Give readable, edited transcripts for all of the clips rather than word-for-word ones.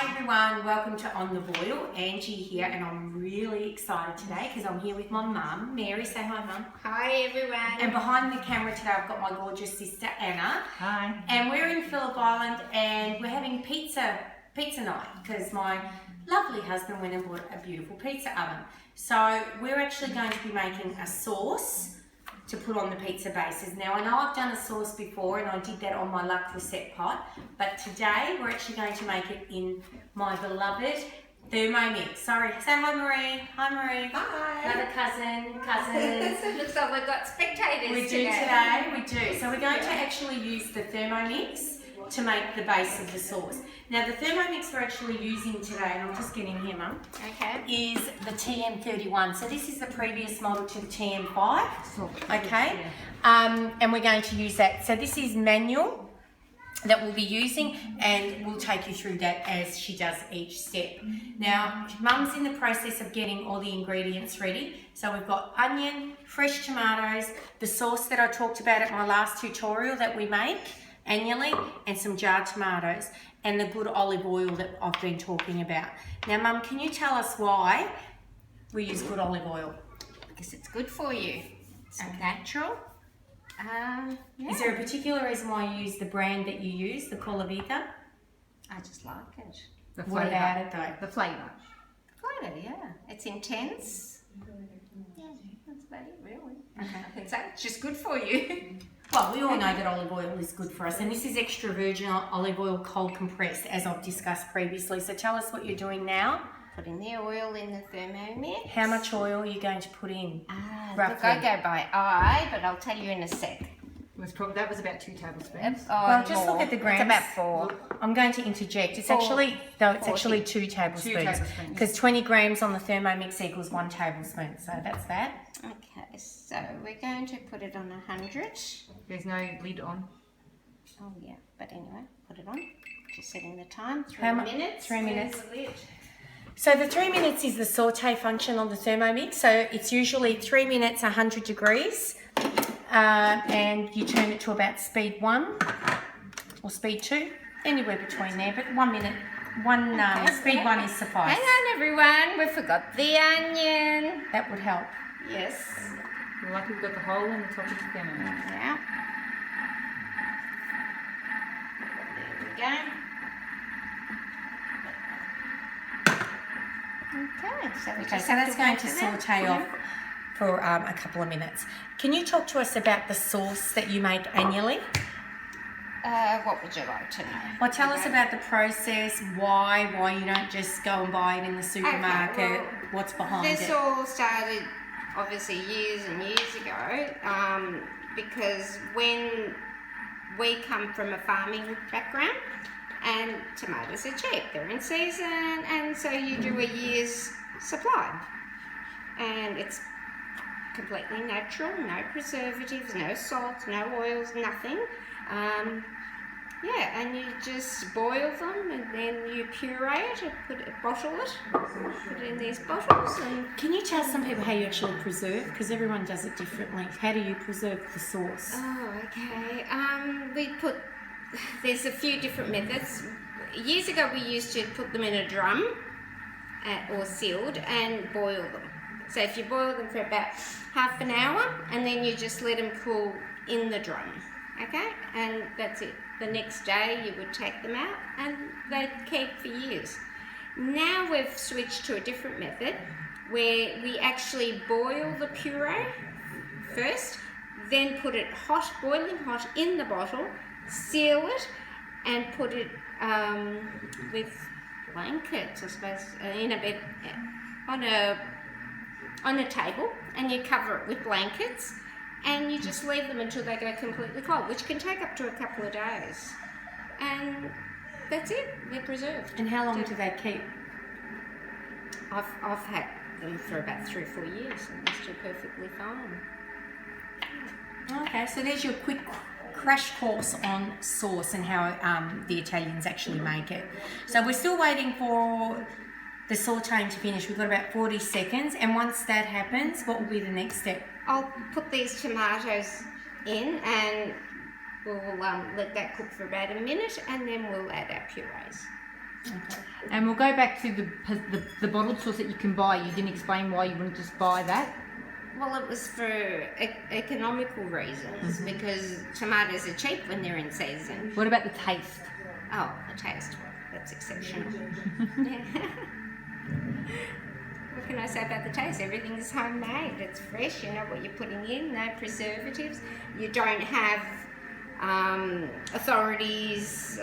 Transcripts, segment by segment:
Hi everyone, welcome to On The Boil. Angie here, and I'm really excited today because I'm here with my mum. Mary, say hi mum. Hi everyone. And behind the camera today I've got my gorgeous sister Anna. Hi. And we're in Phillip Island and we're having pizza night because my lovely husband went and bought a beautiful pizza oven. So we're actually going to be making a sauce to put on the pizza bases. Now I know I've done a sauce before and I did that on my La Crusette pot, but today we're actually going to make it in my beloved Thermomix. Sorry, say hi Marie. Hi Marie. Hi. Another cousins. Looks like we've got spectators We do today, we do. So we're going to actually use the Thermomix to make the base of the sauce. Now the Thermomix we're actually using today, and I'm just getting here mum, is the TM31. So this is the previous model to the TM5, okay? And we're going to use that. So this is manual that we'll be using, and we'll take you through that as she does each step. Now, mum's in the process of getting all the ingredients ready. So we've got onion, fresh tomatoes, the sauce that I talked about at my last tutorial that we make annually, and some jarred tomatoes, and the good olive oil that I've been talking about. Now, mum, can you tell us why we use good olive oil? Because it's good for you. It's natural. Yeah. Is there a particular reason why you use the brand that you use, the Colavita? I just like it. The What flavour. about it though? The flavour. Flavour, yeah. It's intense. Yeah, that's about it really. Okay. I think so. It's just good for you. Well, we all know that olive oil is good for us, and this is extra virgin olive oil cold compressed, as I've discussed previously. So tell us what you're doing now. Putting the oil in the Thermomix. How much oil are you going to put in? Look, roughly? I go by eye, but I'll tell you in a sec. That was about 2 tablespoons. Well, just look at the grams. It's about 4. I'm going to interject. It's 4. actually 40. 2 tablespoons. tablespoons. Because 20 grams on the Thermomix equals 1 tablespoon. So that's that. Okay, so we're going to put it on 100. There's no lid on. Oh yeah, but anyway, put it on. Just setting the time. 3 How mu- minutes. 3 minutes. Where's the lid? So the 3 minutes is the saute function on the Thermomix. So it's usually 3 minutes, 100 degrees. And you turn it to about speed 1 or speed 2, anywhere between there. But 1 minute, speed 1 is suffice. Hang on everyone, we forgot the onion. That would help. Yes. You're lucky we've got the hole in the top of the thermometer. Yeah. There we go. Okay, so we Okay, just so have that's going wait to for that. saute off for a couple of minutes. Can you talk to us about the sauce that you make annually? What would you like to know? Well, tell us about the process, why you don't just go and buy it in the supermarket, well, what's behind This it. all started obviously years and years ago because when we come from a farming background and tomatoes are cheap, they're in season, and so you do a year's supply, and it's completely natural, no preservatives, no salts, no oils, nothing. Yeah, and you just boil them, and then you puree it, bottle it, put it in these bottles, and Can you tell some people how you actually preserve? Because everyone does it differently. How do you preserve the sauce? oh, okay. There's a few different methods. Years ago, we used to put them in a drum or sealed and boil them. So if you boil them for about half an hour, and then you just let them cool in the drum, okay? And that's it. The next day, you would take them out, and they'd keep for years. Now we've switched to a different method where we actually boil the puree first, then put it hot, boiling hot in the bottle, seal it, and put it with blankets, I suppose, in a bed on a table, and you cover it with blankets, and you just leave them until they go completely cold, which can take up to a couple of days, and that's it. They're preserved. And how long do they keep? I've had them for about 3 or 4 years, and they're still perfectly fine. Okay, so there's your quick crash course on sauce and how the Italians actually make it. So we're still waiting for the sauteing to finish. We've got about 40 seconds, and once that happens, what will be the next step? I'll put these tomatoes in, and we'll let that cook for about a minute, and then we'll add our purees. Okay. And we'll go back to the bottled sauce that you can buy. You didn't explain why you wouldn't just buy that. Well, it was for economical reasons because tomatoes are cheap when they're in season. What about the taste? Oh, the taste. That's exceptional. What can I say about the taste? Everything is homemade. It's fresh. You know what you're putting in. No preservatives. You don't have authorities.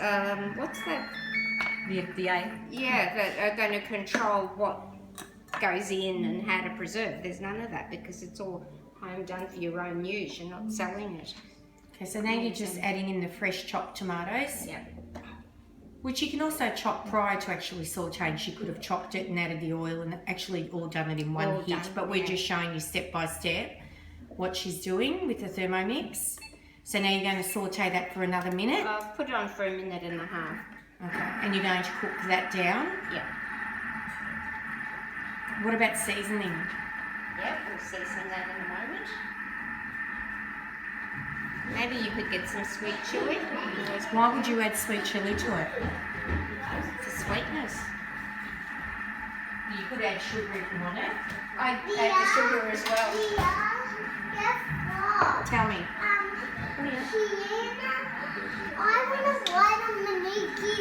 What's that? The FDA. Yeah, that are going to control what goes in and how to preserve. There's none of that because it's all home done for your own use. You're not selling it. Okay, so now you're just adding in the fresh chopped tomatoes. Yeah. Which you can also chop prior to actually sauteing. She could have chopped it and added the oil and actually all done it in one All hit. done, But we're yeah. just showing you step by step what she's doing with the Thermomix. So now you're going to saute that for another minute. I've put it on for 1.5 minutes. Okay, and you're going to cook that down. Yeah. What about seasoning? Yep, we'll season that in a moment. Maybe you could get some sweet chili. Why would you add sweet chili to it? For sweetness. You could add sugar if you want it. I add the sugar as well. Tell me. I want to write on the Nikki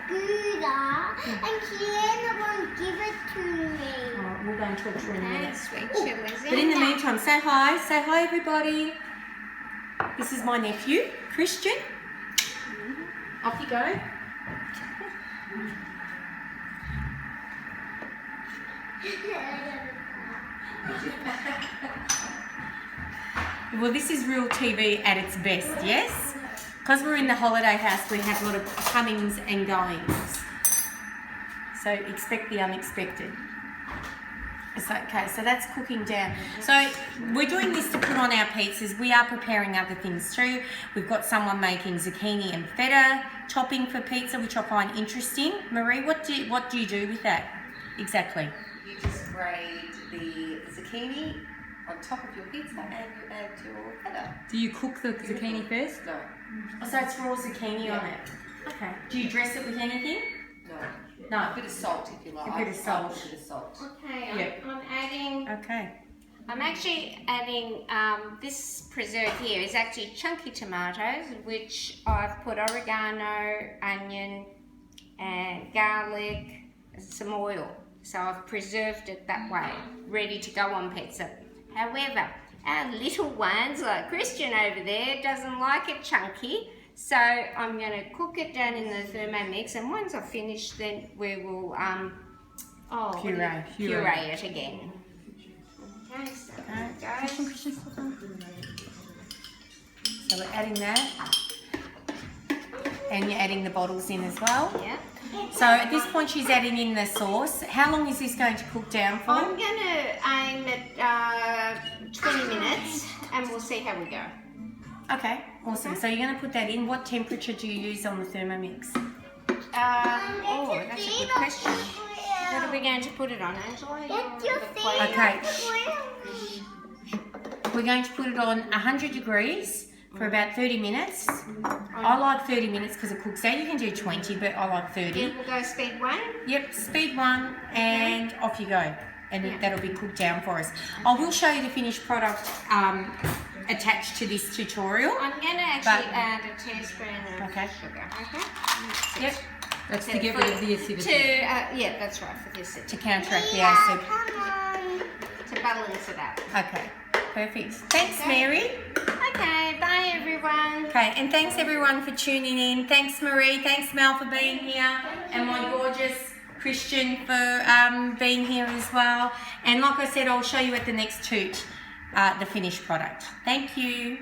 Gouda and Kiana won't give it to me. Alright, we'll go and talk to her in a Okay, minute. sweet chilies But in the meantime, say hi. Say hi, everybody. This is my nephew, Christian. Off you go. Well, this is real TV at its best, yes? Because we're in the holiday house, we have a lot of comings and goings. So expect the unexpected. It's okay, so that's cooking down. So we're doing this to put on our pizzas. We are preparing other things too. We've got someone making zucchini and feta topping for pizza, which I find interesting. Marie, what do you do with that exactly? You just grate the zucchini on top of your pizza and you add your feta. Do you cook the zucchini first? No, So it's raw zucchini on it. Okay. Do you dress it with anything? no. No. A bit of salt if you like. A bit of salt. A bit of salt. Okay, Yep. I'm adding. Okay. I'm actually adding this preserve here is actually chunky tomatoes, which I've put oregano, onion, and garlic, some oil. So I've preserved it that way, ready to go on pizza. However, our little ones, like Christian over there, doesn't like it chunky. So I'm going to cook it down in the Thermomix, and once I've finished, then we will puree it again. Okay, so there it goes. So we're adding that. And you're adding the bottles in as well. Yeah. So at this point she's adding in the sauce. How long is this going to cook down for? I'm going to aim at 20 minutes, and we'll see how we go. Okay, awesome. So you're going to put that in. What temperature do you use on the Thermomix? That's a good question. What are we going to put it on, Angela? Get your Okay. We're going to put it on 100 degrees for about 30 minutes. I like 30 minutes because it cooks out. You can do 20, but I like 30. Yeah, we'll go speed 1. Yep, speed 1 and off you go. And that'll be cooked down for us. I will show you the finished product attached to this tutorial. I'm going to actually add a teaspoon of Okay. sugar. Okay. Yep, That's to get rid of the acidity. Yeah, that's right, for the acidity. to counteract the acid. Come on. To balance it out. Okay, perfect. Thanks, Okay. Mary. Okay, bye everyone. Okay, and thanks everyone for tuning in. Thanks, Marie. Thanks, Mel, for being here. And my gorgeous Christian for being here as well. And like I said, I'll show you at the next toot the finished product. Thank you.